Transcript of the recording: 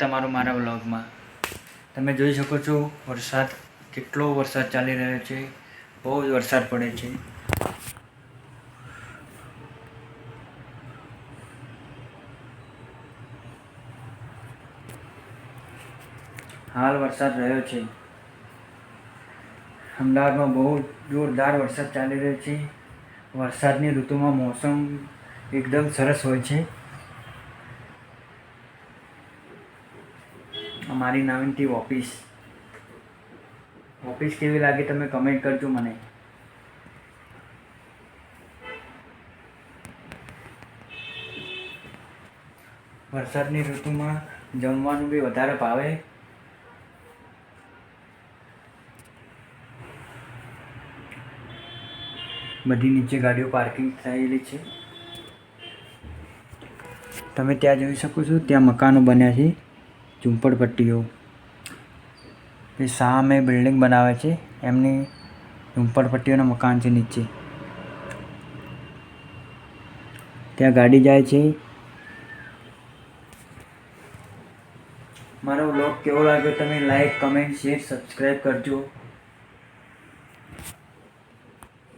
તમારું મારા વ્લોગમાં તમે જોઈ શકો છો કેટલો વરસાદ ચાલી રહ્યો છે. બહુ જ વરસાદ પડે છે. હાલ વરસાદ રહ્યો છે. અમદાવાદમાં બહુ જોરદાર વરસાદ ચાલી રહ્યો છે. વરસાદની ઋતુમાં મોસમ એકદમ સરસ હોય છે. અમારી નવીનથી ઓફિસ કેવી લાગે તમે કમેન્ટ કરજો મને. વરસાદની ઋતુમાં જમવાનું બી વધારે ભાવે. બધી નીચે ગાડીઓ પાર્કિંગ થયેલી છે. તમે ત્યાં જોઈ શકો છો, ત્યાં મકાનો બન્યા છે, ઝૂંપડપટ્ટીઓ. એ સામે બિલ્ડિંગ બનાવે છે, એમની ઝૂંપડપટ્ટીઓના મકાન છે નીચે. ત્યાં ગાડી જાય છે. મારો વ્લોગ કેવો લાગ્યો તમે લાઈક, કમેન્ટ, શેર, સબસ્ક્રાઈબ કરજો.